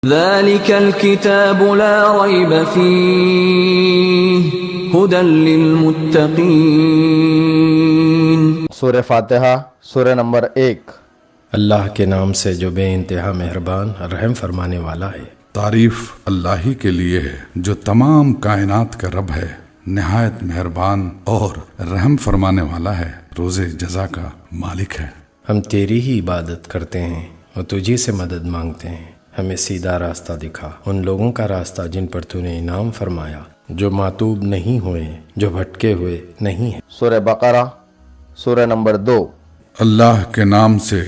ذلك الكتاب لا ريب فيه هدى للمتقين۔ سورہ فاتحہ سورہ نمبر 1۔ اللہ کے نام سے جو بے انتہا مہربان رحم فرمانے والا ہے۔ تعریف اللہ ہی کے لیے ہے جو تمام کائنات کا رب ہے، نہایت مہربان اور رحم فرمانے والا ہے، روز جزا کا مالک ہے۔ ہم تیری ہی عبادت کرتے ہیں اور تجھی سے مدد مانگتے ہیں، ہمیں سیدھا راستہ دکھا، ان لوگوں کا راستہ جن پر تو نے انعام فرمایا، جو معتوب نہیں ہوئے، جو بھٹکے ہوئے نہیں ہیں۔ سورہ بقرہ سورہ نمبر 2۔ اللہ کے نام سے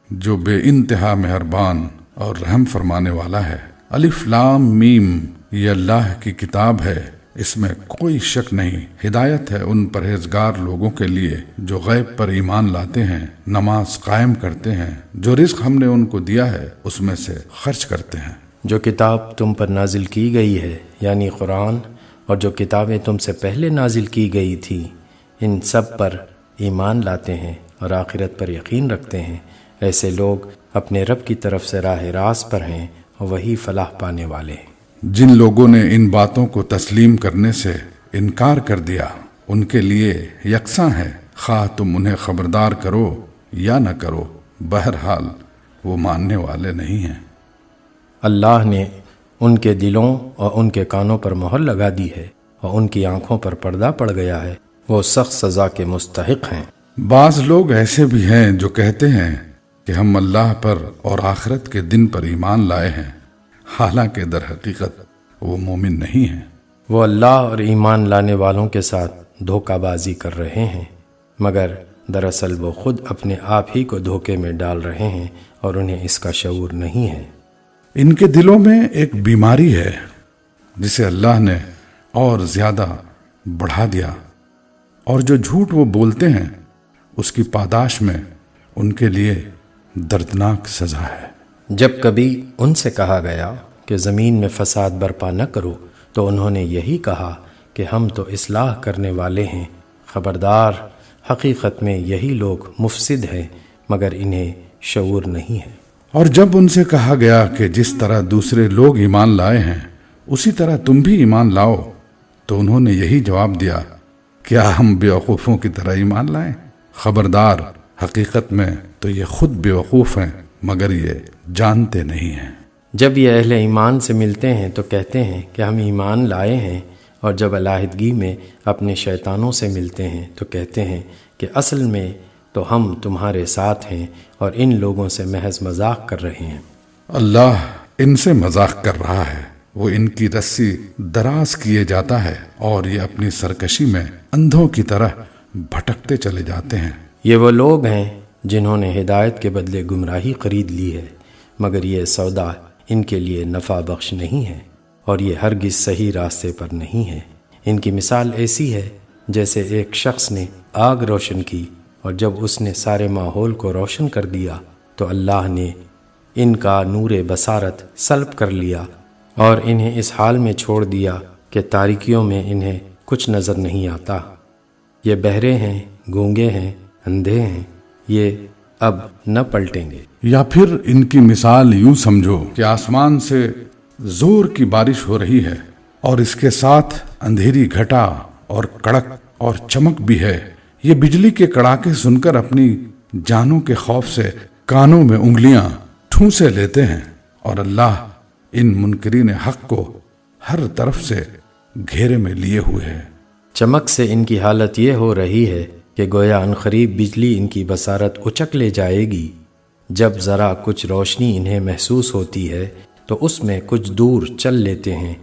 جو بے انتہا مہربان اور رحم فرمانے والا ہے۔ الف لام میم، یہ اللہ کی کتاب ہے، اس میں کوئی شک نہیں، ہدایت ہے ان پرہیزگار لوگوں کے لیے جو غیب پر ایمان لاتے ہیں، نماز قائم کرتے ہیں، جو رزق ہم نے ان کو دیا ہے اس میں سے خرچ کرتے ہیں۔ جو کتاب تم پر نازل کی گئی ہے یعنی قرآن، اور جو کتابیں تم سے پہلے نازل کی گئی تھی، ان سب پر ایمان لاتے ہیں اور آخرت پر یقین رکھتے ہیں، ایسے لوگ اپنے رب کی طرف سے راہ راست پر ہیں اور وہی فلاح پانے والے ہیں۔ جن لوگوں نے ان باتوں کو تسلیم کرنے سے انکار کر دیا، ان کے لیے یکساں ہے، خواہ تم انہیں خبردار کرو یا نہ کرو، بہرحال وہ ماننے والے نہیں ہیں۔ اللہ نے ان کے دلوں اور ان کے کانوں پر مہر لگا دی ہے اور ان کی آنکھوں پر پردہ پڑ گیا ہے، وہ سخت سزا کے مستحق ہیں۔ بعض لوگ ایسے بھی ہیں جو کہتے ہیں کہ ہم اللہ پر اور آخرت کے دن پر ایمان لائے ہیں، حالانکہ در حقیقت وہ مومن نہیں ہیں۔ وہ اللہ اور ایمان لانے والوں کے ساتھ دھوکہ بازی کر رہے ہیں، مگر دراصل وہ خود اپنے آپ ہی کو دھوکے میں ڈال رہے ہیں اور انہیں اس کا شعور نہیں ہے۔ ان کے دلوں میں ایک بیماری ہے جسے اللہ نے اور زیادہ بڑھا دیا، اور جو جھوٹ وہ بولتے ہیں اس کی پاداش میں ان کے لیے دردناک سزا ہے۔ جب کبھی ان سے کہا گیا کہ زمین میں فساد برپا نہ کرو تو انہوں نے یہی کہا کہ ہم تو اصلاح کرنے والے ہیں، خبردار، حقیقت میں یہی لوگ مفسد ہیں مگر انہیں شعور نہیں ہے۔ اور جب ان سے کہا گیا کہ جس طرح دوسرے لوگ ایمان لائے ہیں اسی طرح تم بھی ایمان لاؤ، تو انہوں نے یہی جواب دیا، کیا ہم بیوقوفوں کی طرح ایمان لائیں؟ خبردار، حقیقت میں تو یہ خود بیوقوف ہیں مگر یہ جانتے نہیں ہیں۔ جب یہ اہل ایمان سے ملتے ہیں تو کہتے ہیں کہ ہم ایمان لائے ہیں، اور جب علیحدگی میں اپنے شیطانوں سے ملتے ہیں تو کہتے ہیں کہ اصل میں تو ہم تمہارے ساتھ ہیں اور ان لوگوں سے محض مذاق کر رہے ہیں۔ اللہ ان سے مذاق کر رہا ہے، وہ ان کی رسی دراز کیے جاتا ہے اور یہ اپنی سرکشی میں اندھوں کی طرح بھٹکتے چلے جاتے ہیں۔ یہ وہ لوگ ہیں جنہوں نے ہدایت کے بدلے گمراہی خرید لی ہے، مگر یہ سودا ان کے لیے نفع بخش نہیں ہے اور یہ ہرگز صحیح راستے پر نہیں ہے۔ ان کی مثال ایسی ہے جیسے ایک شخص نے آگ روشن کی، اور جب اس نے سارے ماحول کو روشن کر دیا تو اللہ نے ان کا نور بصارت سلب کر لیا اور انہیں اس حال میں چھوڑ دیا کہ تاریکیوں میں انہیں کچھ نظر نہیں آتا۔ یہ بہرے ہیں، گونگے ہیں، اندھے ہیں، یہ اب نہ پلٹیں گے۔ یا پھر ان کی مثال یوں سمجھو کہ آسمان سے زور کی بارش ہو رہی ہے اور اس کے ساتھ اندھیری گھٹا اور کڑک اور چمک بھی ہے، یہ بجلی کے کڑاکے سن کر اپنی جانوں کے خوف سے کانوں میں انگلیاں ٹھونسے لیتے ہیں، اور اللہ ان منکرین حق کو ہر طرف سے گھیرے میں لیے ہوئے ہے۔ چمک سے ان کی حالت یہ ہو رہی ہے کہ گویا عنقریب بجلی ان کی بصارت اچک لے جائے گی۔ جب ذرا کچھ روشنی انہیں محسوس ہوتی ہے تو اس میں کچھ دور چل لیتے ہیں،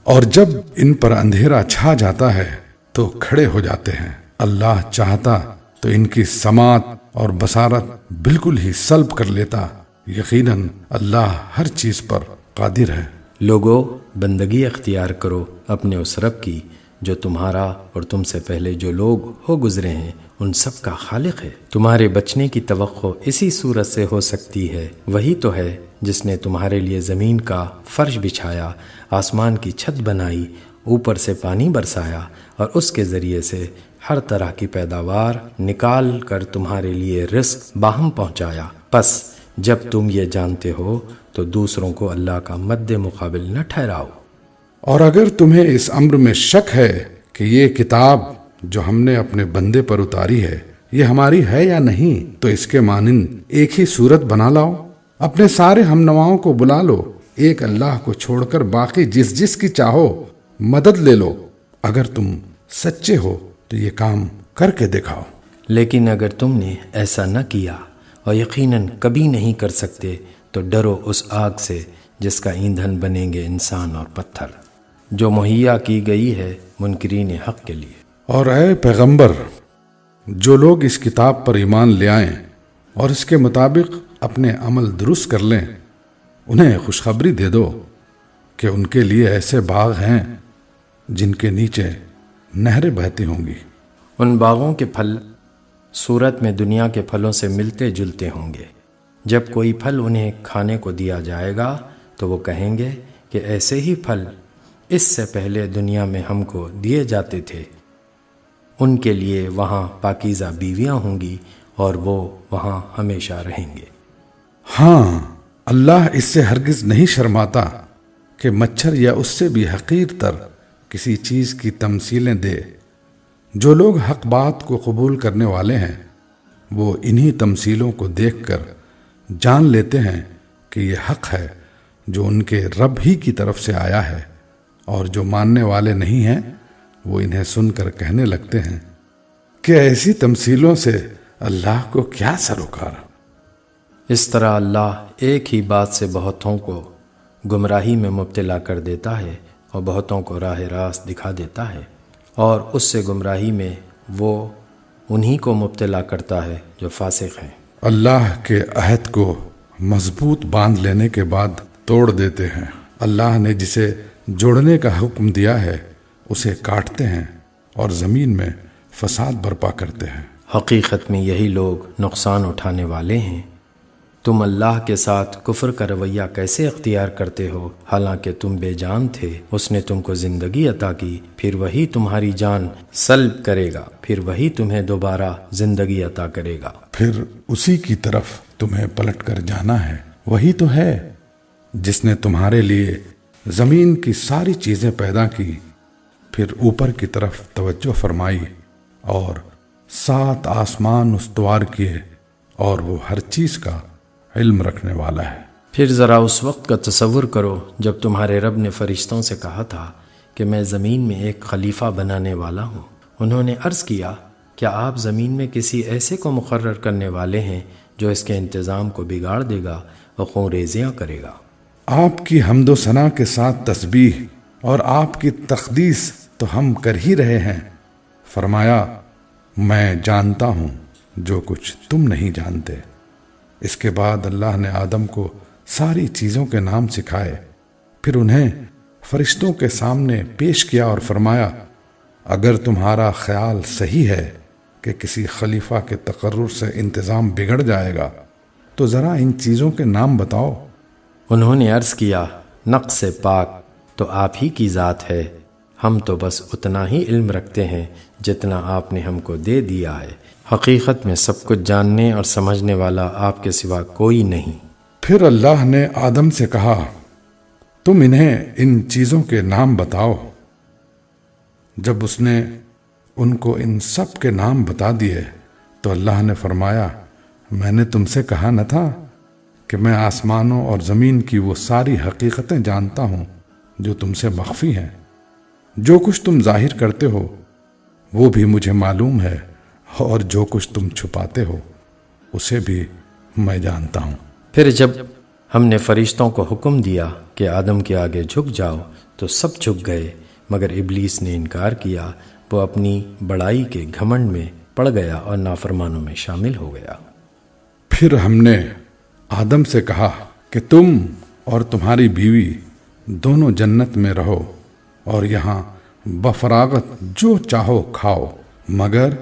اور جب ان پر اندھیرا چھا جاتا ہے تو کھڑے ہو جاتے ہیں۔ اللہ چاہتا تو ان کی سماعت اور بصارت بالکل ہی سلب کر لیتا، یقیناً اللہ ہر چیز پر قادر ہے۔ لوگو، بندگی اختیار کرو اپنے اس رب کی جو تمہارا اور تم سے پہلے جو لوگ ہو گزرے ہیں ان سب کا خالق ہے۔ تمہارے بچنے کی توقع اسی صورت سے ہو سکتی ہے، وہی تو ہے جس نے تمہارے لیے زمین کا فرش بچھایا، آسمان کی چھت بنائی، اوپر سے پانی برسایا اور اس کے ذریعے سے ہر طرح کی پیداوار نکال کر تمہارے لیے رزق باہم پہنچایا۔ پس جب تم یہ جانتے ہو تو دوسروں کو اللہ کا مد مقابل نہ ٹھہراؤ۔ اور اگر تمہیں اس امر میں شک ہے کہ یہ کتاب جو ہم نے اپنے بندے پر اتاری ہے یہ ہماری ہے یا نہیں، تو اس کے مانند ایک ہی صورت بنا لاؤ، اپنے سارے ہم نواؤں کو بلا لو، ایک اللہ کو چھوڑ کر باقی جس جس کی چاہو مدد لے لو، اگر تم سچے ہو تو یہ کام کر کے دکھاؤ۔ لیکن اگر تم نے ایسا نہ کیا اور یقیناً کبھی نہیں کر سکتے تو ڈرو اس آگ سے جس کا ایندھن بنیں گے انسان اور پتھر، جو مہیا کی گئی ہے منکرین حق کے لیے۔ اور اے پیغمبر، جو لوگ اس کتاب پر ایمان لے آئیں اور اس کے مطابق اپنے عمل درست کر لیں، انہیں خوشخبری دے دو کہ ان کے لیے ایسے باغ ہیں جن کے نیچے نہریں بہتی ہوں گی۔ ان باغوں کے پھل صورت میں دنیا کے پھلوں سے ملتے جلتے ہوں گے۔ جب کوئی پھل انہیں کھانے کو دیا جائے گا تو وہ کہیں گے کہ ایسے ہی پھل اس سے پہلے دنیا میں ہم کو دیے جاتے تھے۔ ان کے لیے وہاں پاکیزہ بیویاں ہوں گی اور وہ وہاں ہمیشہ رہیں گے۔ ہاں، اللہ اس سے ہرگز نہیں شرماتا کہ مچھر یا اس سے بھی حقیر تر کسی چیز کی تمثیلیں دے۔ جو لوگ حق بات کو قبول کرنے والے ہیں وہ انہی تمثیلوں کو دیکھ کر جان لیتے ہیں کہ یہ حق ہے جو ان کے رب ہی کی طرف سے آیا ہے، اور جو ماننے والے نہیں ہیں وہ انہیں سن کر کہنے لگتے ہیں کہ ایسی تمثیلوں سے اللہ کو کیا سروکار۔ اس طرح اللہ ایک ہی بات سے بہتوں کو گمراہی میں مبتلا کر دیتا ہے اور بہتوں کو راہ راست دکھا دیتا ہے، اور اس سے گمراہی میں وہ انہی کو مبتلا کرتا ہے جو فاسق ہیں۔ اللہ کے عہد کو مضبوط باندھ لینے کے بعد توڑ دیتے ہیں۔ اللہ نے جسے جوڑنے کا حکم دیا ہے اسے کاٹتے ہیں اور زمین میں فساد برپا کرتے ہیں۔ حقیقت میں یہی لوگ نقصان اٹھانے والے ہیں۔ تم اللہ کے ساتھ کفر کا رویہ کیسے اختیار کرتے ہو حالانکہ تم بے جان تھے؟ اس نے تم کو زندگی عطا کی، پھر وہی تمہاری جان سلب کرے گا، پھر وہی تمہیں دوبارہ زندگی عطا کرے گا، پھر اسی کی طرف تمہیں پلٹ کر جانا ہے۔ وہی تو ہے جس نے تمہارے لیے زمین کی ساری چیزیں پیدا کی، پھر اوپر کی طرف توجہ فرمائی اور 7 آسمان استوار کیے، اور وہ ہر چیز کا علم رکھنے والا ہے۔ پھر ذرا اس وقت کا تصور کرو جب تمہارے رب نے فرشتوں سے کہا تھا کہ میں زمین میں ایک خلیفہ بنانے والا ہوں۔ انہوں نے عرض کیا کیا آپ زمین میں کسی ایسے کو مقرر کرنے والے ہیں جو اس کے انتظام کو بگاڑ دے گا اور خون ریزیاں کرے گا؟ آپ کی حمد و ثنا کے ساتھ تسبیح اور آپ کی تقدیس تو ہم کر ہی رہے ہیں۔ فرمایا میں جانتا ہوں جو کچھ تم نہیں جانتے۔ اس کے بعد اللہ نے آدم کو ساری چیزوں کے نام سکھائے، پھر انہیں فرشتوں کے سامنے پیش کیا اور فرمایا اگر تمہارا خیال صحیح ہے کہ کسی خلیفہ کے تقرر سے انتظام بگڑ جائے گا تو ذرا ان چیزوں کے نام بتاؤ۔ انہوں نے عرض کیا نقص سے پاک تو آپ ہی کی ذات ہے، ہم تو بس اتنا ہی علم رکھتے ہیں جتنا آپ نے ہم کو دے دیا ہے، حقیقت میں سب کچھ جاننے اور سمجھنے والا آپ کے سوا کوئی نہیں۔ پھر اللہ نے آدم سے کہا تم انہیں ان چیزوں کے نام بتاؤ۔ جب اس نے ان کو ان سب کے نام بتا دیے تو اللہ نے فرمایا میں نے تم سے کہا نہ تھا کہ میں آسمانوں اور زمین کی وہ ساری حقیقتیں جانتا ہوں جو تم سے مخفی ہیں۔ جو کچھ تم ظاہر کرتے ہو وہ بھی مجھے معلوم ہے، اور جو کچھ تم چھپاتے ہو اسے بھی میں جانتا ہوں۔ پھر جب ہم نے فرشتوں کو حکم دیا کہ آدم کے آگے جھک جاؤ تو سب جھک گئے، مگر ابلیس نے انکار کیا، وہ اپنی بڑائی کے گھمنڈ میں پڑ گیا اور نافرمانوں میں شامل ہو گیا۔ پھر ہم نے آدم سے کہا کہ تم اور تمہاری بیوی دونوں جنت میں رہو اور یہاں بفراغت جو چاہو کھاؤ، مگر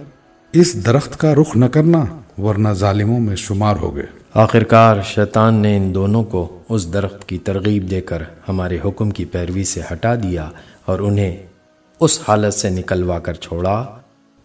اس درخت کا رخ نہ کرنا ورنہ ظالموں میں شمار ہوگے۔ آخرکار شیطان نے ان دونوں کو اس درخت کی ترغیب دے کر ہمارے حکم کی پیروی سے ہٹا دیا اور انہیں اس حالت سے نکلوا کر چھوڑا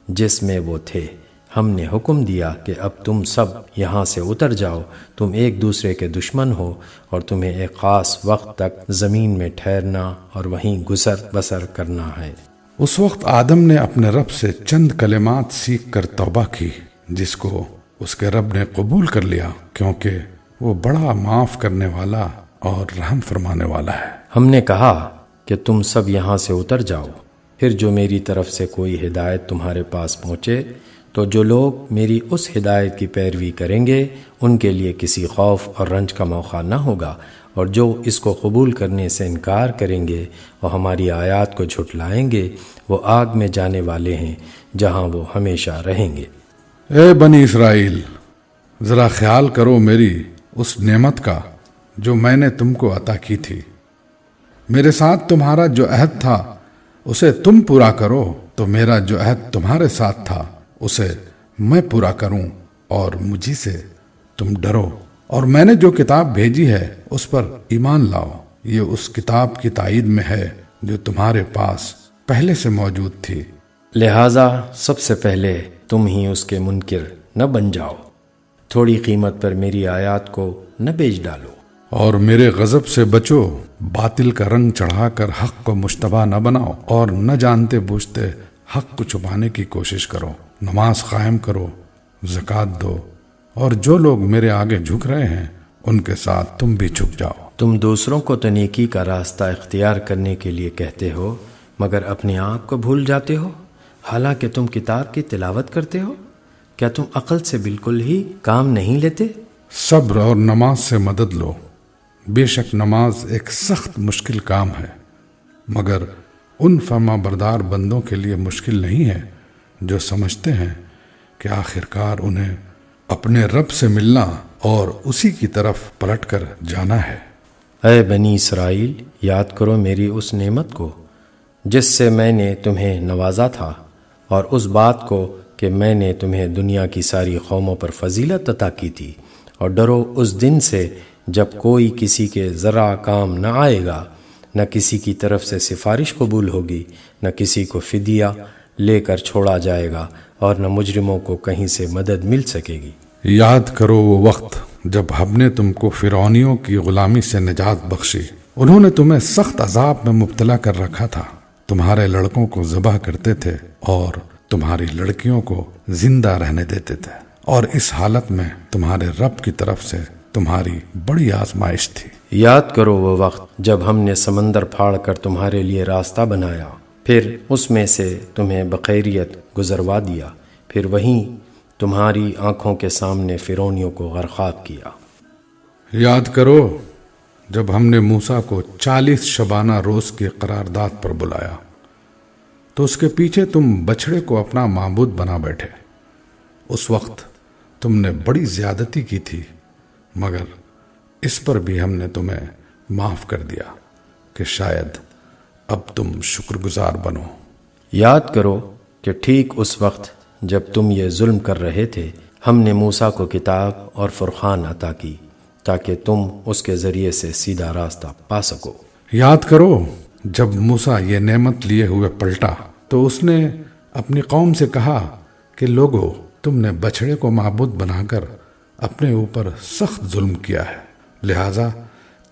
جس میں وہ تھے، ہم نے حکم دیا کہ اب تم سب یہاں سے اتر جاؤ، تم ایک دوسرے کے دشمن ہو، اور تمہیں ایک خاص وقت تک زمین میں ٹھہرنا اور وہیں گزر بسر کرنا ہے۔ اس وقت آدم نے اپنے رب سے چند کلمات سیکھ کر توبہ کی، جس کو اس کے رب نے قبول کر لیا، کیونکہ وہ بڑا معاف کرنے والا اور رحم فرمانے والا ہے۔ ہم نے کہا کہ تم سب یہاں سے اتر جاؤ، پھر جو میری طرف سے کوئی ہدایت تمہارے پاس پہنچے تو جو لوگ میری اس ہدایت کی پیروی کریں گے ان کے لیے کسی خوف اور رنج کا موقع نہ ہوگا، اور جو اس کو قبول کرنے سے انکار کریں گے اور ہماری آیات کو جھٹلائیں گے وہ آگ میں جانے والے ہیں جہاں وہ ہمیشہ رہیں گے۔ اے بنی اسرائیل، ذرا خیال کرو میری اس نعمت کا جو میں نے تم کو عطا کی تھی۔ میرے ساتھ تمہارا جو عہد تھا اسے تم پورا کرو، تو میرا جو عہد تمہارے ساتھ تھا اسے میں پورا کروں، اور مجھی سے تم ڈرو، اور میں نے جو کتاب بھیجی ہے اس پر ایمان لاؤ۔ یہ اس کتاب کی تائید میں ہے جو تمہارے پاس پہلے سے موجود تھی۔ لہٰذا سب سے پہلے تم ہی اس کے منکر نہ بن جاؤ، تھوڑی قیمت پر میری آیات کو نہ بیچ ڈالو، اور میرے غضب سے بچو، باطل کا رنگ چڑھا کر حق کو مشتبہ نہ بناؤ، اور نہ جانتے بوجھتے حق کو چھپانے کی کوشش کرو۔ نماز قائم کرو، زکوٰۃ دو، اور جو لوگ میرے آگے جھک رہے ہیں ان کے ساتھ تم بھی جھک جاؤ۔ تم دوسروں کو تو نیکی کا راستہ اختیار کرنے کے لیے کہتے ہو مگر اپنے آپ کو بھول جاتے ہو، حالانکہ تم کتاب کی تلاوت کرتے ہو۔ کیا تم عقل سے بالکل ہی کام نہیں لیتے؟ صبر اور نماز سے مدد لو، بے شک نماز ایک سخت مشکل کام ہے، مگر ان فرما بردار بندوں کے لیے مشکل نہیں ہے جو سمجھتے ہیں کہ آخرکار انہیں اپنے رب سے ملنا اور اسی کی طرف پلٹ کر جانا ہے۔ اے بنی اسرائیل، یاد کرو میری اس نعمت کو جس سے میں نے تمہیں نوازا تھا، اور اس بات کو کہ میں نے تمہیں دنیا کی ساری قوموں پر فضیلت عطا کی تھی، اور ڈرو اس دن سے جب کوئی کسی کے ذرا کام نہ آئے گا، نہ کسی کی طرف سے سفارش قبول ہوگی، نہ کسی کو فدیہ لے کر چھوڑا جائے گا، اور نہ مجرموں کو کہیں سے مدد مل سکے گی۔ یاد کرو وہ وقت جب ہم نے تم کو فرعونیوں کی غلامی سے نجات بخشی، انہوں نے تمہیں سخت عذاب میں مبتلا کر رکھا تھا، تمہارے لڑکوں کو ذبح کرتے تھے اور تمہاری لڑکیوں کو زندہ رہنے دیتے تھے، اور اس حالت میں تمہارے رب کی طرف سے تمہاری بڑی آزمائش تھی۔ یاد کرو وہ وقت جب ہم نے سمندر پھاڑ کر تمہارے لیے راستہ بنایا، پھر اس میں سے تمہیں بخیریت گزروا دیا، پھر وہیں تمہاری آنکھوں کے سامنے فرعونیوں کو غرقاب کیا۔ یاد کرو جب ہم نے موسیٰ کو 40 شبانہ روز کی قرارداد پر بلایا تو اس کے پیچھے تم بچڑے کو اپنا معبود بنا بیٹھے۔ اس وقت تم نے بڑی زیادتی کی تھی، مگر اس پر بھی ہم نے تمہیں معاف کر دیا کہ شاید اب تم شکر گزار بنو۔ یاد کرو کہ ٹھیک اس وقت جب تم یہ ظلم کر رہے تھے ہم نے موسیٰ کو کتاب اور فرقان عطا کی تاکہ تم اس کے ذریعے سے سیدھا راستہ پا سکو۔ یاد کرو جب موسیٰ یہ نعمت لیے ہوئے پلٹا تو اس نے اپنی قوم سے کہا کہ لوگو، تم نے بچڑے کو معبود بنا کر اپنے اوپر سخت ظلم کیا ہے، لہٰذا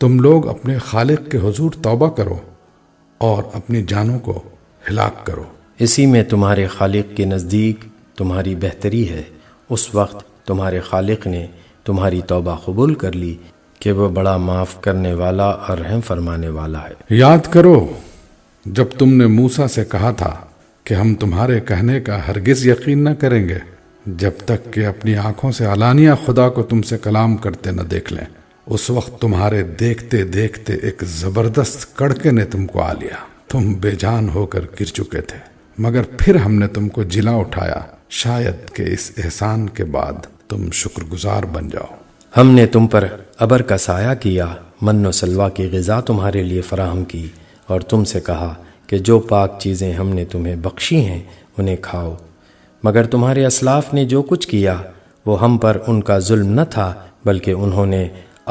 تم لوگ اپنے خالق کے حضور توبہ کرو اور اپنی جانوں کو ہلاک کرو۔ اسی میں تمہارے خالق کے نزدیک تمہاری بہتری ہے۔ اس وقت تمہارے خالق نے تمہاری توبہ قبول کر لی کہ وہ بڑا معاف کرنے والا اور رحم فرمانے والا ہے۔ یاد کرو جب تم نے موسیٰ سے کہا تھا کہ ہم تمہارے کہنے کا ہرگز یقین نہ کریں گے جب تک کہ اپنی آنکھوں سے علانیہ خدا کو تم سے کلام کرتے نہ دیکھ لیں۔ اس وقت تمہارے دیکھتے دیکھتے ایک زبردست کڑکے نے تم کو آ لیا، تم بے جان ہو کر گر چکے تھے، مگر پھر ہم نے تم کو جلا اٹھایا، شاید کہ اس احسان کے بعد تم شکر گزار بن جاؤ۔ ہم نے تم پر ابر کا سایہ کیا، من و سلوہ کی غذا تمہارے لیے فراہم کی، اور تم سے کہا کہ جو پاک چیزیں ہم نے تمہیں بخشی ہیں انہیں کھاؤ، مگر تمہارے اسلاف نے جو کچھ کیا وہ ہم پر ان کا ظلم نہ تھا بلکہ انہوں نے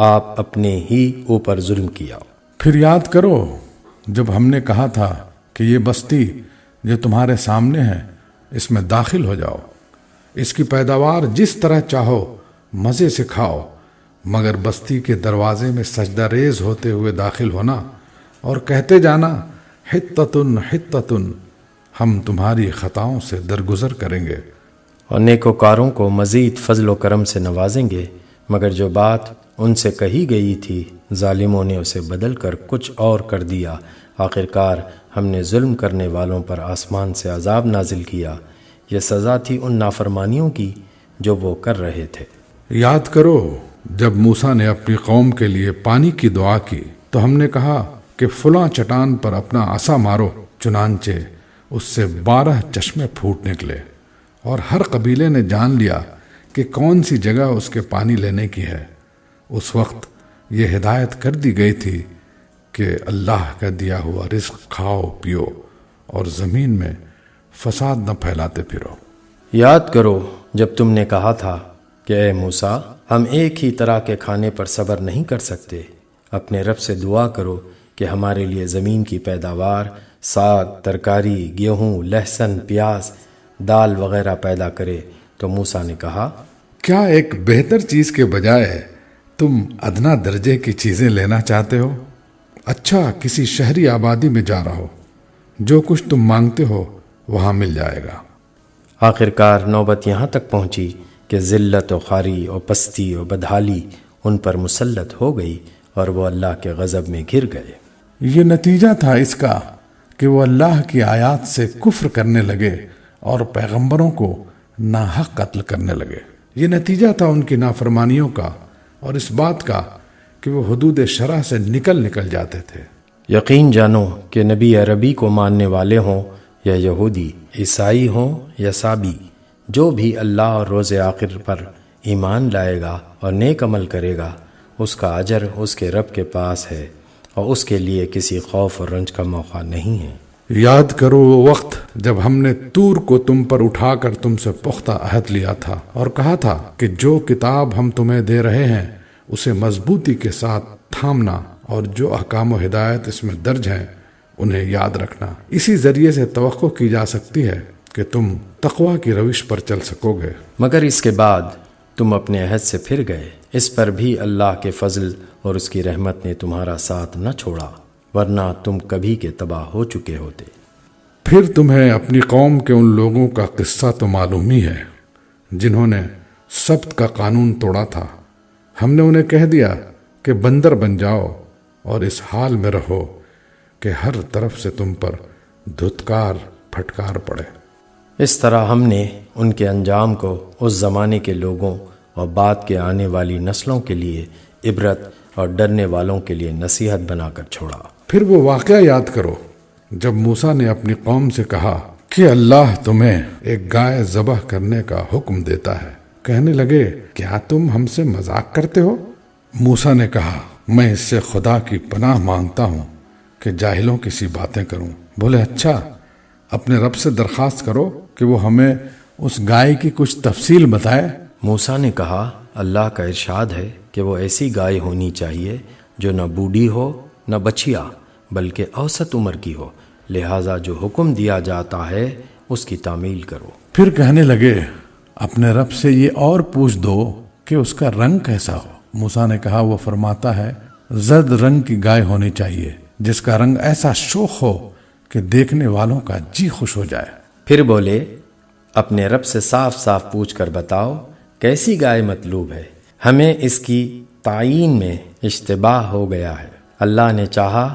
آپ اپنے ہی اوپر ظلم کیا۔ پھر یاد کرو جب ہم نے کہا تھا کہ یہ بستی جو تمہارے سامنے ہے اس میں داخل ہو جاؤ، اس کی پیداوار جس طرح چاہو مزے سے کھاؤ، مگر بستی کے دروازے میں سجدہ ریز ہوتے ہوئے داخل ہونا اور کہتے جانا حتتن حتتن، ہم تمہاری خطاؤں سے درگزر کریں گے، اور نیکوکاروں کو مزید فضل و کرم سے نوازیں گے، مگر جو بات ان سے کہی گئی تھی ظالموں نے اسے بدل کر کچھ اور کر دیا۔ آخرکار ہم نے ظلم کرنے والوں پر آسمان سے عذاب نازل کیا، یہ سزا تھی ان نافرمانیوں کی جو وہ کر رہے تھے۔ یاد کرو جب موسیٰ نے اپنی قوم کے لیے پانی کی دعا کی تو ہم نے کہا کہ فلاں چٹان پر اپنا عصا مارو، چنانچہ اس سے 12 چشمے پھوٹ نکلے، اور ہر قبیلے نے جان لیا کہ کون سی جگہ اس کے پانی لینے کی ہے۔ اس وقت یہ ہدایت کر دی گئی تھی کہ اللہ کا دیا ہوا رزق کھاؤ پیو اور زمین میں فساد نہ پھیلاتے پھرو۔ یاد کرو جب تم نے کہا تھا کہ اے موسیٰ، ہم ایک ہی طرح کے کھانے پر صبر نہیں کر سکتے، اپنے رب سے دعا کرو کہ ہمارے لیے زمین کی پیداوار، ساگ، ترکاری، گیہوں، لہسن، پیاز، دال وغیرہ پیدا کرے۔ تو موسیٰ نے کہا، کیا ایک بہتر چیز کے بجائے تم ادنا درجے کی چیزیں لینا چاہتے ہو؟ اچھا کسی شہری آبادی میں جا رہو، جو کچھ تم مانگتے ہو وہاں مل جائے گا۔ آخرکار نوبت یہاں تک پہنچی کہ ذلت و خواری اور پستی و بدحالی ان پر مسلط ہو گئی اور وہ اللہ کے غضب میں گر گئے۔ یہ نتیجہ تھا اس کا کہ وہ اللہ کی آیات سے کفر کرنے لگے اور پیغمبروں کو ناحق قتل کرنے لگے۔ یہ نتیجہ تھا ان کی نافرمانیوں کا اور اس بات کا کہ وہ حدود شرع سے نکل جاتے تھے۔ یقین جانو کہ نبی عربی کو ماننے والے ہوں یا یہودی، عیسائی ہوں یا سابی، جو بھی اللہ اور روز آخر پر ایمان لائے گا اور نیک عمل کرے گا، اس کا اجر اس کے رب کے پاس ہے اور اس کے لیے کسی خوف اور رنج کا موقع نہیں ہے۔ یاد کرو وہ وقت جب ہم نے طور کو تم پر اٹھا کر تم سے پختہ عہد لیا تھا اور کہا تھا کہ جو کتاب ہم تمہیں دے رہے ہیں اسے مضبوطی کے ساتھ تھامنا اور جو احکام و ہدایت اس میں درج ہیں انہیں یاد رکھنا۔ اسی ذریعے سے توقع کی جا سکتی ہے کہ تم تقوی کی روش پر چل سکو گے، مگر اس کے بعد تم اپنے عہد سے پھر گئے۔ اس پر بھی اللہ کے فضل اور اس کی رحمت نے تمہارا ساتھ نہ چھوڑا، ورنہ تم کبھی کے تباہ ہو چکے ہوتے۔ پھر تمہیں اپنی قوم کے ان لوگوں کا قصہ تو معلوم ہی ہے جنہوں نے سبت کا قانون توڑا تھا۔ ہم نے انہیں کہہ دیا کہ بندر بن جاؤ اور اس حال میں رہو کہ ہر طرف سے تم پر دھتکار پھٹکار پڑے۔ اس طرح ہم نے ان کے انجام کو اس زمانے کے لوگوں اور بعد کے آنے والی نسلوں کے لیے عبرت اور ڈرنے والوں کے لیے نصیحت بنا کر چھوڑا۔ پھر وہ واقعہ یاد کرو جب موسیٰ نے اپنی قوم سے کہا کہ اللہ تمہیں ایک گائے ذبح کرنے کا حکم دیتا ہے۔ کہنے لگے کیا تم ہم سے مذاق کرتے ہو؟ موسیٰ نے کہا میں اس سے خدا کی پناہ مانگتا ہوں کہ جاہلوں کی سی باتیں کروں۔ بولے اچھا، اپنے رب سے درخواست کرو کہ وہ ہمیں اس گائے کی کچھ تفصیل بتائے۔ موسیٰ نے کہا اللہ کا ارشاد ہے کہ وہ ایسی گائے ہونی چاہیے جو نہ بوڑھی ہو نہ بچیا بلکہ اوسط عمر کی ہو، لہٰذا جو حکم دیا جاتا ہے اس کی تعمیل کرو۔ پھر کہنے لگے اپنے رب سے یہ اور پوچھ دو کہ اس کا رنگ کیسا ہو۔ موسیٰ نے کہا وہ فرماتا ہے زرد رنگ کی گائے ہونی چاہیے جس کا رنگ ایسا شوخ ہو کہ دیکھنے والوں کا جی خوش ہو جائے۔ پھر بولے اپنے رب سے صاف صاف پوچھ کر بتاؤ کیسی گائے مطلوب ہے، ہمیں اس کی تعیین میں اشتباہ ہو گیا ہے، اللہ نے چاہا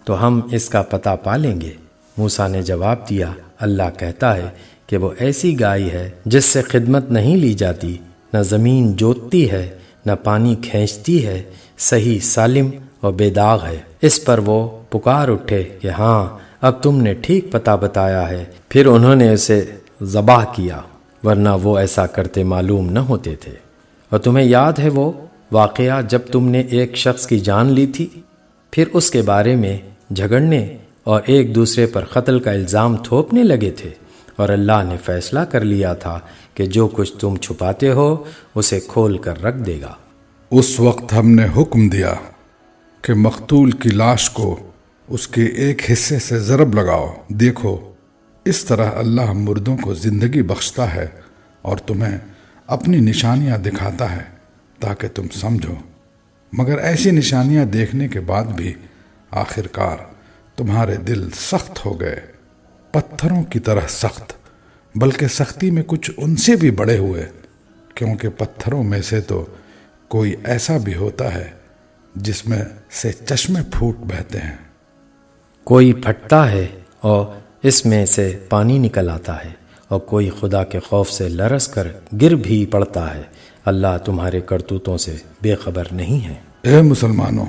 تو ہم اس کا پتہ پا لیں گے۔ موسیٰ نے جواب دیا اللہ کہتا ہے کہ وہ ایسی گائے ہے جس سے خدمت نہیں لی جاتی، نہ زمین جوتتی ہے نہ پانی کھینچتی ہے، صحیح سالم اور بے داغ ہے۔ اس پر وہ پکار اٹھے کہ ہاں اب تم نے ٹھیک پتہ بتایا ہے، پھر انہوں نے اسے ذبح کیا، ورنہ وہ ایسا کرتے معلوم نہ ہوتے تھے۔ اور تمہیں یاد ہے وہ واقعہ جب تم نے ایک شخص کی جان لی تھی، پھر اس کے بارے میں جھگڑنے اور ایک دوسرے پر قتل کا الزام تھوپنے لگے تھے، اور اللہ نے فیصلہ کر لیا تھا کہ جو کچھ تم چھپاتے ہو اسے کھول کر رکھ دے گا۔ اس وقت ہم نے حکم دیا کہ مقتول کی لاش کو اس کے ایک حصے سے ضرب لگاؤ، دیکھو اس طرح اللہ مردوں کو زندگی بخشتا ہے اور تمہیں اپنی نشانیاں دکھاتا ہے تاکہ تم سمجھو، مگر ایسی نشانیاں دیکھنے کے بعد بھی آخرکار تمہارے دل سخت ہو گئے، پتھروں کی طرح سخت، بلکہ سختی میں کچھ ان سے بھی بڑے ہوئے، کیونکہ پتھروں میں سے تو کوئی ایسا بھی ہوتا ہے جس میں سے چشمے پھوٹ بہتے ہیں۔ کوئی پھٹتا ہے اور اس میں سے پانی نکل آتا ہے، اور کوئی خدا کے خوف سے لرز کر گر بھی پڑتا ہے۔ اللہ تمہارے کرتوتوں سے بے خبر نہیں ہے۔ اے مسلمانوں،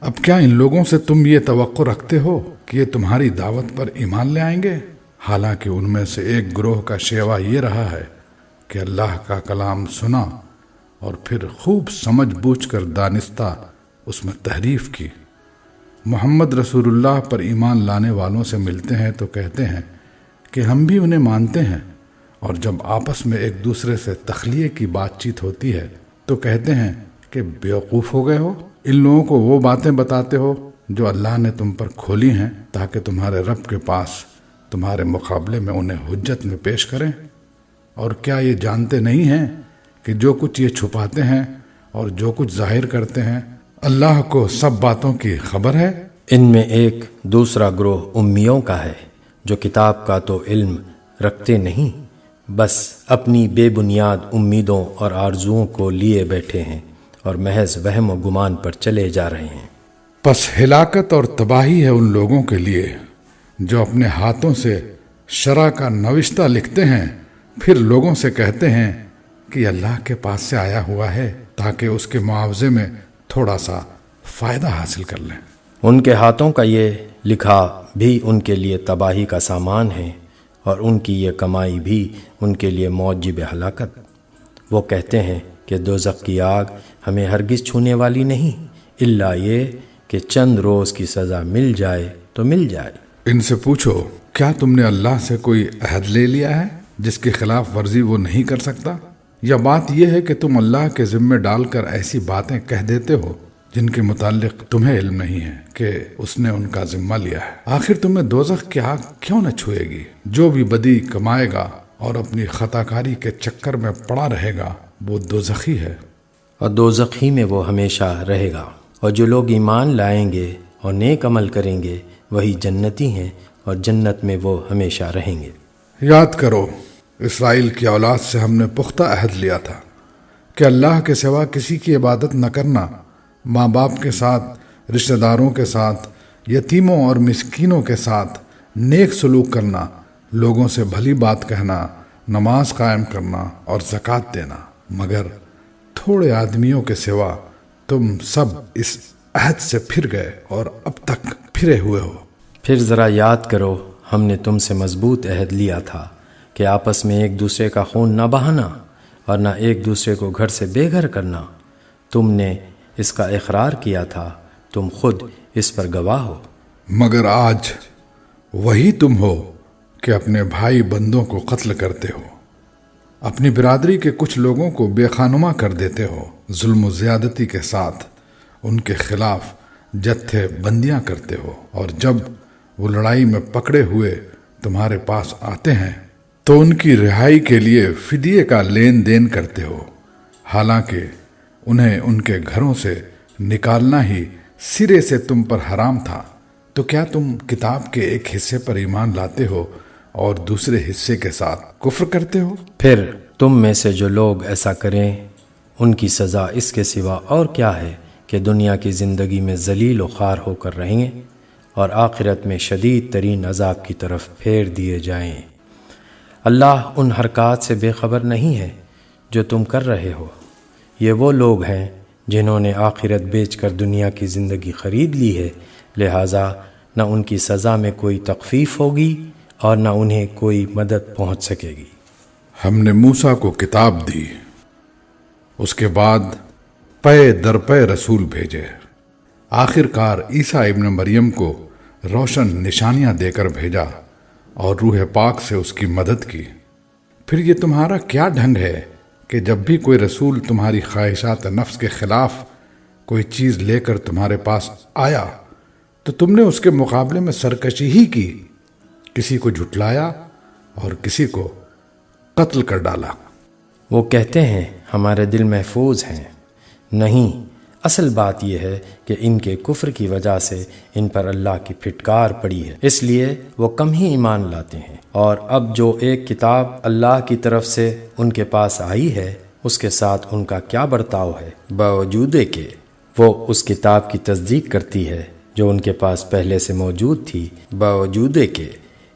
اب کیا ان لوگوں سے تم یہ توقع رکھتے ہو کہ یہ تمہاری دعوت پر ایمان لے آئیں گے؟ حالانکہ ان میں سے ایک گروہ کا شیوا یہ رہا ہے کہ اللہ کا کلام سنا اور پھر خوب سمجھ بوجھ کر دانستہ اس میں تحریف کی۔ محمد رسول اللہ پر ایمان لانے والوں سے ملتے ہیں تو کہتے ہیں کہ ہم بھی انہیں مانتے ہیں، اور جب آپس میں ایک دوسرے سے تخلیے کی بات چیت ہوتی ہے تو کہتے ہیں کہ بیوقوف ہو گئے ہو، ان لوگوں کو وہ باتیں بتاتے ہو جو اللہ نے تم پر کھولی ہیں تاکہ تمہارے رب کے پاس تمہارے مقابلے میں انہیں حجت میں پیش کریں۔ اور کیا یہ جانتے نہیں ہیں کہ جو کچھ یہ چھپاتے ہیں اور جو کچھ ظاہر کرتے ہیں اللہ کو سب باتوں کی خبر ہے؟ ان میں ایک دوسرا گروہ امیوں کا ہے جو کتاب کا تو علم رکھتے نہیں، بس اپنی بے بنیاد امیدوں اور آرزوؤں کو لیے بیٹھے ہیں اور محض وہم و گمان پر چلے جا رہے ہیں۔ پس ہلاکت اور تباہی ہے ان لوگوں کے لیے جو اپنے ہاتھوں سے شرع کا نوشتہ لکھتے ہیں، پھر لوگوں سے کہتے ہیں کہ یہ اللہ کے پاس سے آیا ہوا ہے تاکہ اس کے معاوضے میں تھوڑا سا فائدہ حاصل کر لیں۔ ان کے ہاتھوں کا یہ لکھا بھی ان کے لیے تباہی کا سامان ہے، اور ان کی یہ کمائی بھی ان کے لیے موجب ہلاکت۔ وہ کہتے ہیں کہ دوزخ کی آگ ہمیں ہرگز چھونے والی نہیں، الا یہ کہ چند روز کی سزا مل جائے تو مل جائے۔ ان سے پوچھو، کیا تم نے اللہ سے کوئی عہد لے لیا ہے جس کی خلاف ورزی وہ نہیں کر سکتا؟ یا بات یہ ہے کہ تم اللہ کے ذمے ڈال کر ایسی باتیں کہہ دیتے ہو جن کے متعلق تمہیں علم نہیں ہے کہ اس نے ان کا ذمہ لیا ہے؟ آخر تمہیں دوزخ کی آگ کیوں نہ چھوئے گی؟ جو بھی بدی کمائے گا اور اپنی خطا کاری کے چکر میں پڑا رہے گا وہ دوزخی ہے، اور دوزخ ہی میں وہ ہمیشہ رہے گا۔ اور جو لوگ ایمان لائیں گے اور نیک عمل کریں گے وہی جنتی ہیں، اور جنت میں وہ ہمیشہ رہیں گے۔ یاد کرو، اسرائیل کی اولاد سے ہم نے پختہ عہد لیا تھا کہ اللہ کے سوا کسی کی عبادت نہ کرنا، ماں باپ کے ساتھ، رشتہ داروں کے ساتھ، یتیموں اور مسکینوں کے ساتھ نیک سلوک کرنا، لوگوں سے بھلی بات کہنا، نماز قائم کرنا اور زکوٰۃ دینا، مگر تھوڑے آدمیوں کے سوا تم سب اس عہد سے پھر گئے اور اب تک پھرے ہوئے ہو۔ پھر ذرا یاد کرو، ہم نے تم سے مضبوط عہد لیا تھا کہ آپس میں ایک دوسرے کا خون نہ بہانا اور نہ ایک دوسرے کو گھر سے بے گھر کرنا۔ تم نے اس کا اقرار کیا تھا، تم خود اس پر گواہ ہو۔ مگر آج وہی تم ہو کہ اپنے بھائی بندوں کو قتل کرتے ہو، اپنی برادری کے کچھ لوگوں کو بے خانما کر دیتے ہو، ظلم و زیادتی کے ساتھ ان کے خلاف جتھے بندیاں کرتے ہو، اور جب وہ لڑائی میں پکڑے ہوئے تمہارے پاس آتے ہیں تو ان کی رہائی کے لیے فدیے کا لین دین کرتے ہو، حالانکہ انہیں ان کے گھروں سے نکالنا ہی سرے سے تم پر حرام تھا۔ تو کیا تم کتاب کے ایک حصے پر ایمان لاتے ہو اور دوسرے حصے کے ساتھ کفر کرتے ہو؟ پھر تم میں سے جو لوگ ایسا کریں ان کی سزا اس کے سوا اور کیا ہے کہ دنیا کی زندگی میں ذلیل و خوار ہو کر رہیں گے اور آخرت میں شدید ترین عذاب کی طرف پھیر دیے جائیں۔ اللہ ان حرکات سے بے خبر نہیں ہے جو تم کر رہے ہو۔ یہ وہ لوگ ہیں جنہوں نے آخرت بیچ کر دنیا کی زندگی خرید لی ہے، لہٰذا نہ ان کی سزا میں کوئی تخفیف ہوگی اور نہ انہیں کوئی مدد پہنچ سکے گی۔ ہم نے موسیٰ کو کتاب دی، اس کے بعد پے در پے رسول بھیجے، آخر کار عیسیٰ ابن مریم کو روشن نشانیاں دے کر بھیجا اور روح پاک سے اس کی مدد کی۔ پھر یہ تمہارا کیا ڈھنگ ہے کہ جب بھی کوئی رسول تمہاری خواہشات نفس کے خلاف کوئی چیز لے کر تمہارے پاس آیا تو تم نے اس کے مقابلے میں سرکشی ہی کی، کسی کو جھٹلایا اور کسی کو قتل کر ڈالا۔ وہ کہتے ہیں ہمارے دل محفوظ ہیں، نہیں، اصل بات یہ ہے کہ ان کے کفر کی وجہ سے ان پر اللہ کی پھٹکار پڑی ہے، اس لیے وہ کم ہی ایمان لاتے ہیں۔ اور اب جو ایک کتاب اللہ کی طرف سے ان کے پاس آئی ہے اس کے ساتھ ان کا کیا برتاؤ ہے، باوجود کہ وہ اس کتاب کی تصدیق کرتی ہے جو ان کے پاس پہلے سے موجود تھی، باوجود کہ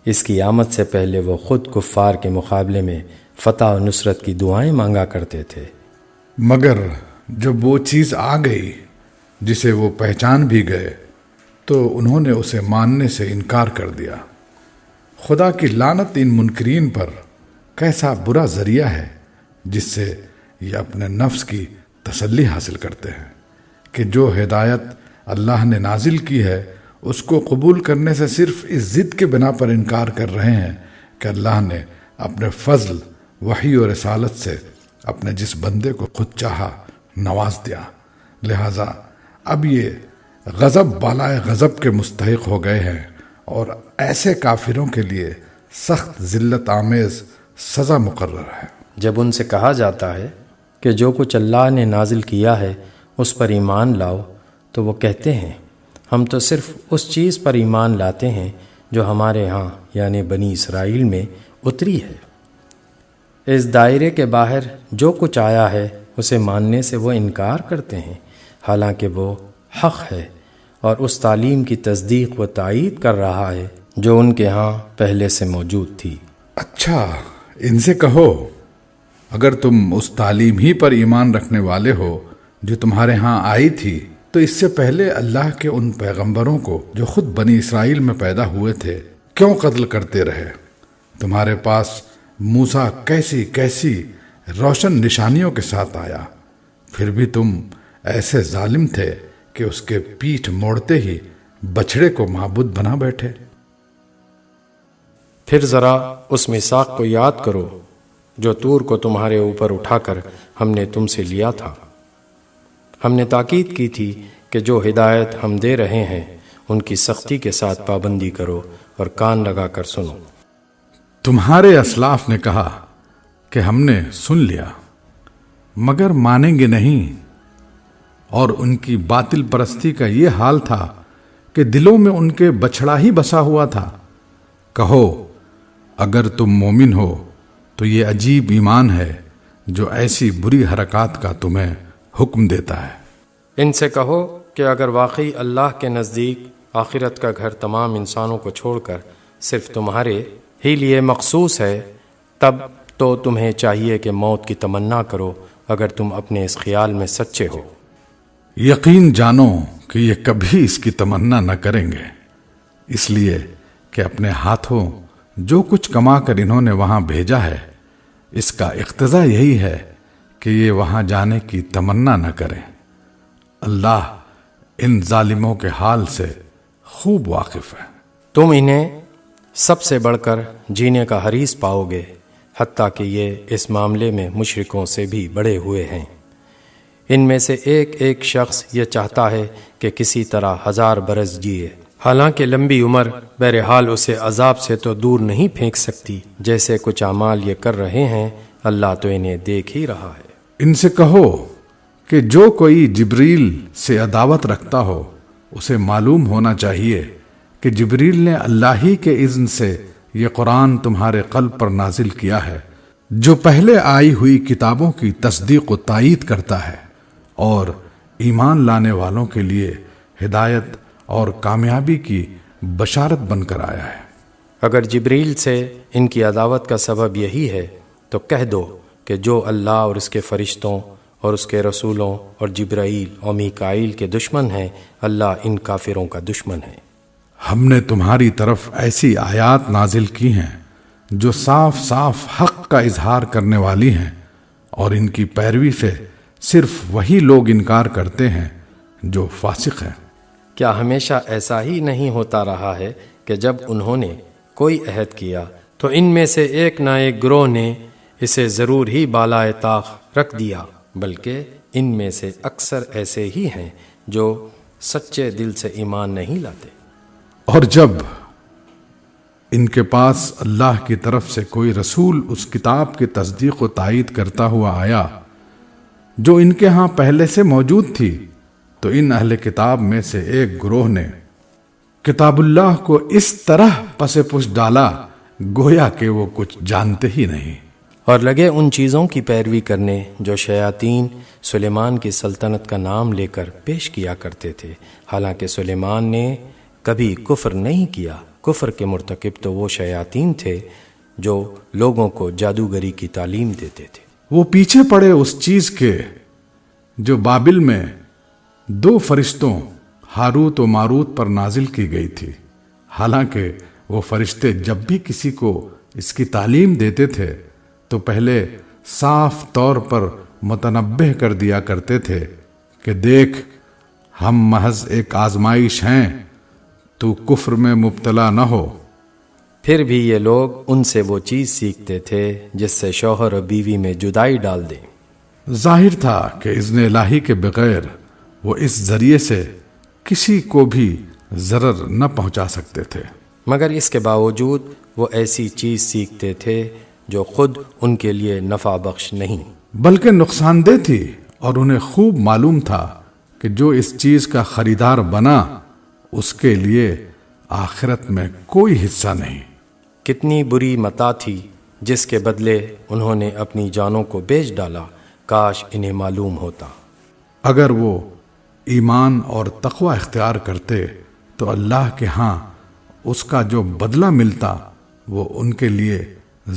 اس کی آمد سے پہلے وہ خود کفار کے مقابلے میں فتح و نصرت کی دعائیں مانگا کرتے تھے۔ مگر جب وہ چیز آ گئی جسے وہ پہچان بھی گئے تو انہوں نے اسے ماننے سے انکار کر دیا۔ خدا کی لعنت ان منکرین پر، کیسا برا ذریعہ ہے جس سے یہ اپنے نفس کی تسلی حاصل کرتے ہیں کہ جو ہدایت اللہ نے نازل کی ہے اس کو قبول کرنے سے صرف اس ضد کے بنا پر انکار کر رہے ہیں کہ اللہ نے اپنے فضل، وحی اور رسالت سے اپنے جس بندے کو خود چاہا نواز دیا، لہذا اب یہ غضب بالائے غضب کے مستحق ہو گئے ہیں اور ایسے کافروں کے لیے سخت ذلت آمیز سزا مقرر ہے۔ جب ان سے کہا جاتا ہے کہ جو کچھ اللہ نے نازل کیا ہے اس پر ایمان لاؤ تو وہ کہتے ہیں ہم تو صرف اس چیز پر ایمان لاتے ہیں جو ہمارے ہاں یعنی بنی اسرائیل میں اتری ہے۔ اس دائرے کے باہر جو کچھ آیا ہے اسے ماننے سے وہ انکار کرتے ہیں، حالانکہ وہ حق ہے اور اس تعلیم کی تصدیق و تائید کر رہا ہے جو ان کے ہاں پہلے سے موجود تھی۔ اچھا، ان سے کہو اگر تم اس تعلیم ہی پر ایمان رکھنے والے ہو جو تمہارے ہاں آئی تھی تو اس سے پہلے اللہ کے ان پیغمبروں کو جو خود بنی اسرائیل میں پیدا ہوئے تھے کیوں قتل کرتے رہے؟ تمہارے پاس موسیٰ کیسی کیسی روشن نشانیوں کے ساتھ آیا، پھر بھی تم ایسے ظالم تھے کہ اس کے پیٹھ موڑتے ہی بچھڑے کو معبود بنا بیٹھے۔ پھر ذرا اس میثاق کو یاد کرو جو طور کو تمہارے اوپر اٹھا کر ہم نے تم سے لیا تھا۔ ہم نے تاکید کی تھی کہ جو ہدایت ہم دے رہے ہیں ان کی سختی کے ساتھ پابندی کرو اور کان لگا کر سنو۔ تمہارے اسلاف نے کہا کہ ہم نے سن لیا مگر مانیں گے نہیں، اور ان کی باطل پرستی کا یہ حال تھا کہ دلوں میں ان کے بچھڑا ہی بسا ہوا تھا۔ کہو اگر تم مومن ہو تو یہ عجیب ایمان ہے جو ایسی بری حرکات کا تمہیں حکم دیتا ہے۔ ان سے کہو کہ اگر واقعی اللہ کے نزدیک آخرت کا گھر تمام انسانوں کو چھوڑ کر صرف تمہارے ہی لیے مخصوص ہے تب تو تمہیں چاہیے کہ موت کی تمنا کرو اگر تم اپنے اس خیال میں سچے ہو۔ یقین جانو کہ یہ کبھی اس کی تمنا نہ کریں گے، اس لیے کہ اپنے ہاتھوں جو کچھ کما کر انہوں نے وہاں بھیجا ہے اس کا اقتضا یہی ہے کہ یہ وہاں جانے کی تمنا نہ کریں۔ اللہ ان ظالموں کے حال سے خوب واقف ہے۔ تم انہیں سب سے بڑھ کر جینے کا حریص پاؤ گے، حتیٰ کہ یہ اس معاملے میں مشرکوں سے بھی بڑے ہوئے ہیں۔ ان میں سے ایک ایک شخص یہ چاہتا ہے کہ کسی طرح 1000 برس جیے، حالانکہ لمبی عمر بہرحال اسے عذاب سے تو دور نہیں پھینک سکتی۔ جیسے کچھ اعمال یہ کر رہے ہیں اللہ تو انہیں دیکھ ہی رہا ہے۔ ان سے کہو کہ جو کوئی جبریل سے عداوت رکھتا ہو اسے معلوم ہونا چاہیے کہ جبریل نے اللہ ہی کے اذن سے یہ قرآن تمہارے قلب پر نازل کیا ہے جو پہلے آئی ہوئی کتابوں کی تصدیق و تائید کرتا ہے اور ایمان لانے والوں کے لیے ہدایت اور کامیابی کی بشارت بن کر آیا ہے۔ اگر جبریل سے ان کی عداوت کا سبب یہی ہے تو کہہ دو کہ جو اللہ اور اس کے فرشتوں اور اس کے رسولوں اور جبرائیل اور میکائیل کے دشمن ہیں اللہ ان کافروں کا دشمن ہے۔ ہم نے تمہاری طرف ایسی آیات نازل کی ہیں جو صاف صاف حق کا اظہار کرنے والی ہیں، اور ان کی پیروی سے صرف وہی لوگ انکار کرتے ہیں جو فاسق ہیں۔ کیا ہمیشہ ایسا ہی نہیں ہوتا رہا ہے کہ جب انہوں نے کوئی عہد کیا تو ان میں سے ایک نہ ایک گروہ نے اسے ضرور ہی بالائے طاق رکھ دیا، بلکہ ان میں سے اکثر ایسے ہی ہیں جو سچے دل سے ایمان نہیں لاتے۔ اور جب ان کے پاس اللہ کی طرف سے کوئی رسول اس کتاب کی تصدیق و تائید کرتا ہوا آیا جو ان کے ہاں پہلے سے موجود تھی، تو ان اہل کتاب میں سے ایک گروہ نے کتاب اللہ کو اس طرح پس پش ڈالا گویا کہ وہ کچھ جانتے ہی نہیں، اور لگے ان چیزوں کی پیروی کرنے جو شیاطین سلیمان کی سلطنت کا نام لے کر پیش کیا کرتے تھے، حالانکہ سلیمان نے کبھی کفر نہیں کیا۔ کفر کے مرتکب تو وہ شیاطین تھے جو لوگوں کو جادوگری کی تعلیم دیتے تھے۔ وہ پیچھے پڑے اس چیز کے جو بابل میں 2 فرشتوں ہاروت و ماروت پر نازل کی گئی تھی، حالانکہ وہ فرشتے جب بھی کسی کو اس کی تعلیم دیتے تھے تو پہلے صاف طور پر متنبہ کر دیا کرتے تھے کہ دیکھ، ہم محض ایک آزمائش ہیں، تو کفر میں مبتلا نہ ہو۔ پھر بھی یہ لوگ ان سے وہ چیز سیکھتے تھے جس سے شوہر اور بیوی میں جدائی ڈال دیں۔ ظاہر تھا کہ اذن الہی کے بغیر وہ اس ذریعے سے کسی کو بھی ضرر نہ پہنچا سکتے تھے، مگر اس کے باوجود وہ ایسی چیز سیکھتے تھے جو خود ان کے لیے نفع بخش نہیں بلکہ نقصان دہ تھی، اور انہیں خوب معلوم تھا کہ جو اس چیز کا خریدار بنا اس کے لیے آخرت میں کوئی حصہ نہیں۔ کتنی بری متاع تھی جس کے بدلے انہوں نے اپنی جانوں کو بیچ ڈالا، کاش انہیں معلوم ہوتا۔ اگر وہ ایمان اور تقوی اختیار کرتے تو اللہ کے ہاں اس کا جو بدلہ ملتا وہ ان کے لیے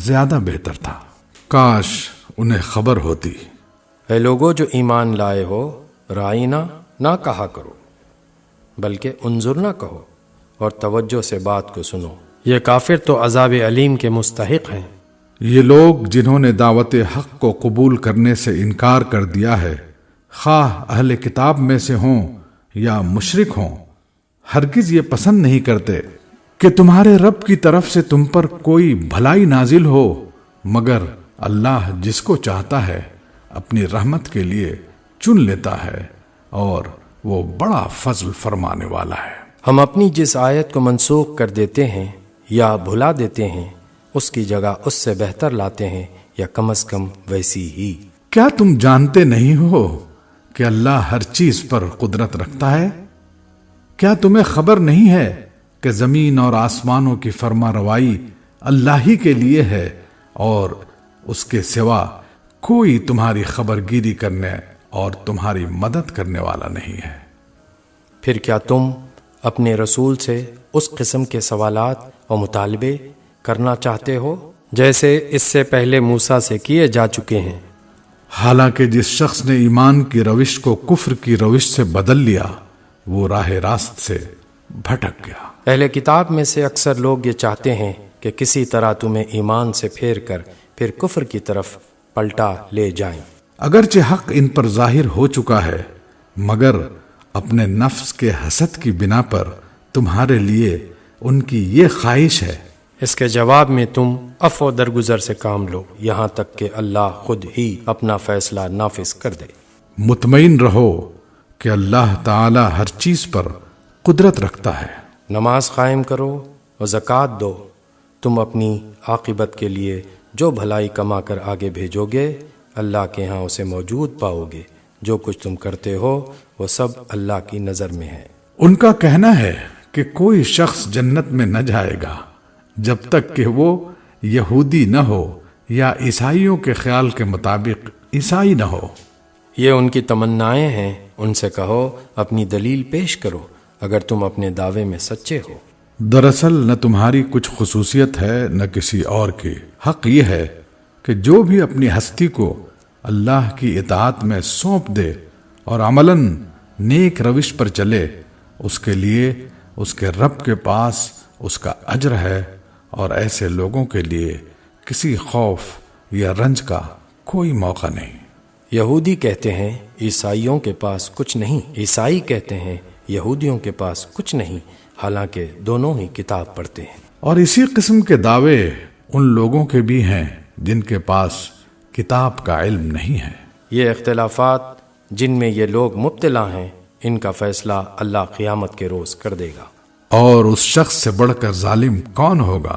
زیادہ بہتر تھا، کاش انہیں خبر ہوتی۔ اے لوگو جو ایمان لائے ہو، رائنا نہ کہا کرو بلکہ انظر نہ کہو، اور توجہ سے بات کو سنو، یہ کافر تو عذاب علیم کے مستحق ہیں۔ یہ لوگ جنہوں نے دعوت حق کو قبول کرنے سے انکار کر دیا ہے، خواہ اہل کتاب میں سے ہوں یا مشرک ہوں، ہرگز یہ پسند نہیں کرتے کہ تمہارے رب کی طرف سے تم پر کوئی بھلائی نازل ہو، مگر اللہ جس کو چاہتا ہے اپنی رحمت کے لیے چن لیتا ہے، اور وہ بڑا فضل فرمانے والا ہے۔ ہم اپنی جس آیت کو منسوخ کر دیتے ہیں یا بھلا دیتے ہیں، اس کی جگہ اس سے بہتر لاتے ہیں، یا کم از کم ویسی ہی۔ کیا تم جانتے نہیں ہو کہ اللہ ہر چیز پر قدرت رکھتا ہے؟ کیا تمہیں خبر نہیں ہے کہ زمین اور آسمانوں کی فرما روائی اللہ ہی کے لیے ہے، اور اس کے سوا کوئی تمہاری خبر گیری کرنے اور تمہاری مدد کرنے والا نہیں ہے؟ پھر کیا تم اپنے رسول سے اس قسم کے سوالات اور مطالبے کرنا چاہتے ہو جیسے اس سے پہلے موسیٰ سے کیے جا چکے ہیں؟ حالانکہ جس شخص نے ایمان کی روش کو کفر کی روش سے بدل لیا وہ راہ راست سے بھٹک گیا۔ اہل کتاب میں سے اکثر لوگ یہ چاہتے ہیں کہ کسی طرح تمہیں ایمان سے پھیر کر پھر کفر کی طرف پلٹا لے جائیں۔ اگرچہ حق ان پر ظاہر ہو چکا ہے، مگر اپنے نفس کے حسد کی بنا پر تمہارے لیے ان کی یہ خواہش ہے۔ اس کے جواب میں تم عفو درگزر سے کام لو، یہاں تک کہ اللہ خود ہی اپنا فیصلہ نافذ کر دے۔ مطمئن رہو کہ اللہ تعالی ہر چیز پر قدرت رکھتا ہے۔ نماز قائم کرو اور زکوٰۃ دو، تم اپنی عاقبت کے لیے جو بھلائی کما کر آگے بھیجو گے اللہ کے ہاں اسے موجود پاؤ گے۔ جو کچھ تم کرتے ہو وہ سب اللہ کی نظر میں ہے۔ ان کا کہنا ہے کہ کوئی شخص جنت میں نہ جائے گا جب تک کہ وہ یہودی نہ ہو یا عیسائیوں کے خیال کے مطابق عیسائی نہ ہو۔ یہ ان کی تمنائیں ہیں، ان سے کہو اپنی دلیل پیش کرو اگر تم اپنے دعوے میں سچے ہو۔ دراصل نہ تمہاری کچھ خصوصیت ہے نہ کسی اور کی۔ حق یہ ہے کہ جو بھی اپنی ہستی کو اللہ کی اطاعت میں سونپ دے اور عملاً نیک روش پر چلے، اس کے لیے اس کے رب کے پاس اس کا اجر ہے، اور ایسے لوگوں کے لیے کسی خوف یا رنج کا کوئی موقع نہیں۔ یہودی کہتے ہیں عیسائیوں کے پاس کچھ نہیں، عیسائی کہتے ہیں یہودیوں کے پاس کچھ نہیں، حالانکہ دونوں ہی کتاب پڑھتے ہیں۔ اور اسی قسم کے دعوے ان لوگوں کے بھی ہیں جن کے پاس کتاب کا علم نہیں ہے۔ یہ اختلافات جن میں یہ لوگ مبتلا ہیں، ان کا فیصلہ اللہ قیامت کے روز کر دے گا۔ اور اس شخص سے بڑھ کر ظالم کون ہوگا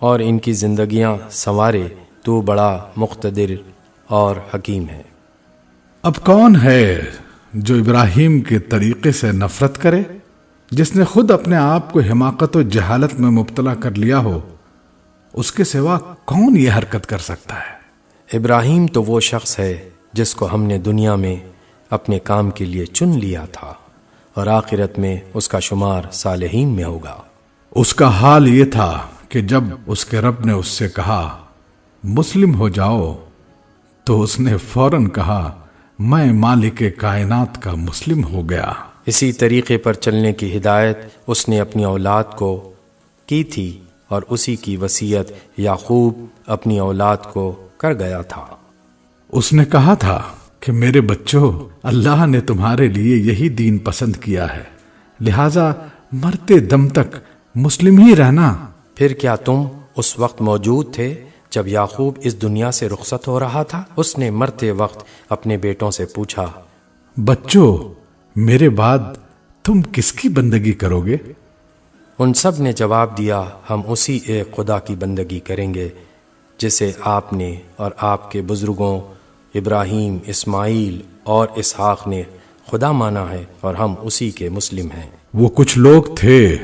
اور ان کی زندگیاں سنوارے، تو بڑا مقتدر اور حکیم ہے۔ اب کون ہے جو ابراہیم کے طریقے سے نفرت کرے، جس نے خود اپنے آپ کو حماقت و جہالت میں مبتلا کر لیا ہو؟ اس کے سوا کون یہ حرکت کر سکتا ہے؟ ابراہیم تو وہ شخص ہے جس کو ہم نے دنیا میں اپنے کام کے لیے چن لیا تھا، اور آخرت میں اس کا شمار صالحین میں ہوگا۔ اس کا حال یہ تھا کہ جب اس کے رب نے اس سے کہا مسلم ہو جاؤ، تو اس نے فوراً کہا میں مالک کائنات کا مسلم ہو گیا۔ اسی طریقے پر چلنے کی ہدایت اس نے اپنی اولاد کو کی تھی، اور اسی کی وصیت یعقوب اپنی اولاد کو کر گیا تھا۔ اس نے کہا تھا کہ میرے بچوں، اللہ نے تمہارے لیے یہی دین پسند کیا ہے، لہذا مرتے دم تک مسلم ہی رہنا۔ پھر کیا تم اس وقت موجود تھے جب یعقوب اس دنیا سے رخصت ہو رہا تھا؟ اس نے مرتے وقت اپنے بیٹوں سے پوچھا، بچوں، میرے بعد تم کس کی بندگی کرو گے؟ ان سب نے جواب دیا، ہم اسی ایک خدا کی بندگی کریں گے جسے آپ نے اور آپ کے بزرگوں ابراہیم، اسماعیل اور اسحاق نے خدا مانا ہے، اور ہم اسی کے مسلم ہیں۔ وہ کچھ لوگ تھے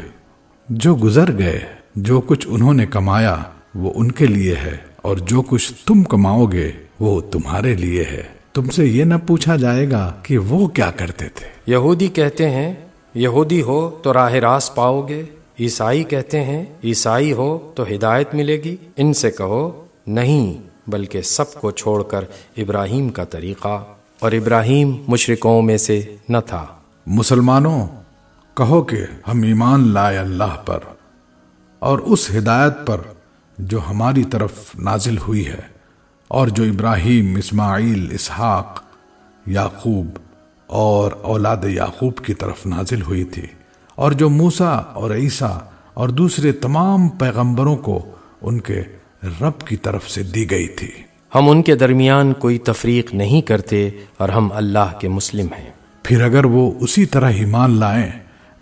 جو گزر گئے، جو کچھ انہوں نے کمایا وہ ان کے لیے ہے، اور جو کچھ تم کماؤ گے وہ تمہارے لیے ہے۔ تم سے یہ نہ پوچھا جائے گا کہ وہ کیا کرتے تھے۔ یہودی کہتے ہیں یہودی ہو تو راہ راست پاؤ گے، عیسائی کہتے ہیں عیسائی ہو تو ہدایت ملے گی۔ ان سے کہو نہیں، بلکہ سب کو چھوڑ کر ابراہیم کا طریقہ، اور ابراہیم مشرکوں میں سے نہ تھا۔ مسلمانوں، کہو کہ ہم ایمان لائے اللہ پر اور اس ہدایت پر جو ہماری طرف نازل ہوئی ہے، اور جو ابراہیم، اسماعیل، اسحاق، یعقوب اور اولاد یعقوب کی طرف نازل ہوئی تھی، اور جو موسیٰ اور عیسیٰ اور دوسرے تمام پیغمبروں کو ان کے رب کی طرف سے دی گئی تھی۔ ہم ان کے درمیان کوئی تفریق نہیں کرتے، اور ہم اللہ کے مسلم ہیں۔ پھر اگر وہ اسی طرح ایمان لائیں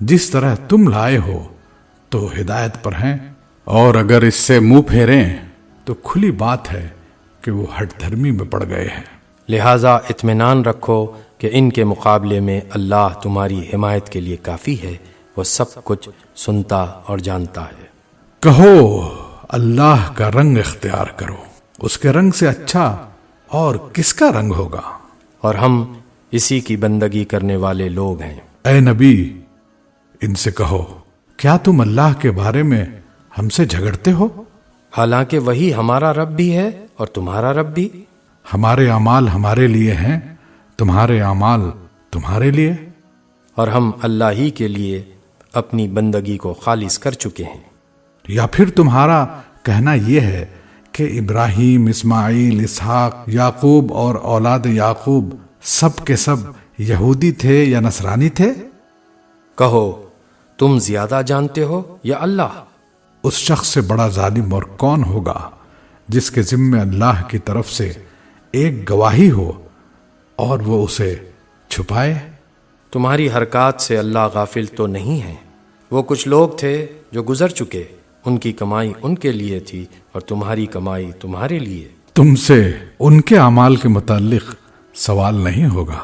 جس طرح تم لائے ہو تو ہدایت پر ہیں، اور اگر اس سے منہ پھیریں تو کھلی بات ہے کہ وہ ہٹ دھرمی میں پڑ گئے ہیں۔ لہٰذا اطمینان رکھو کہ ان کے مقابلے میں اللہ تمہاری حمایت کے لیے کافی ہے، وہ سب کچھ سنتا اور جانتا ہے۔ کہو اللہ کا رنگ اختیار کرو، اس کے رنگ سے اچھا اور کس کا رنگ ہوگا؟ اور ہم اسی کی بندگی کرنے والے لوگ ہیں۔ اے نبی، ان سے کہو کیا تم اللہ کے بارے میں ہم سے جھگڑتے ہو؟ حالانکہ وہی ہمارا رب بھی ہے اور تمہارا رب بھی۔ ہمارے اعمال ہمارے لیے ہیں، تمہارے اعمال تمہارے لیے، اور ہم اللہ ہی کے لیے اپنی بندگی کو خالص کر چکے ہیں۔ یا پھر تمہارا کہنا یہ ہے کہ ابراہیم، اسماعیل، اسحاق، یعقوب اور اولاد یعقوب سب کے سب یہودی تھے یا نصرانی تھے؟ کہو تم زیادہ جانتے ہو یا اللہ؟ اس شخص سے بڑا ظالم اور کون ہوگا جس کے ذمے اللہ کی طرف سے ایک گواہی ہو اور وہ اسے چھپائے؟ تمہاری حرکات سے اللہ غافل تو نہیں ہے۔ وہ کچھ لوگ تھے جو گزر چکے، ان کی کمائی ان کے لیے تھی اور تمہاری کمائی تمہارے لیے۔ تم سے ان کے اعمال کے متعلق سوال نہیں ہوگا۔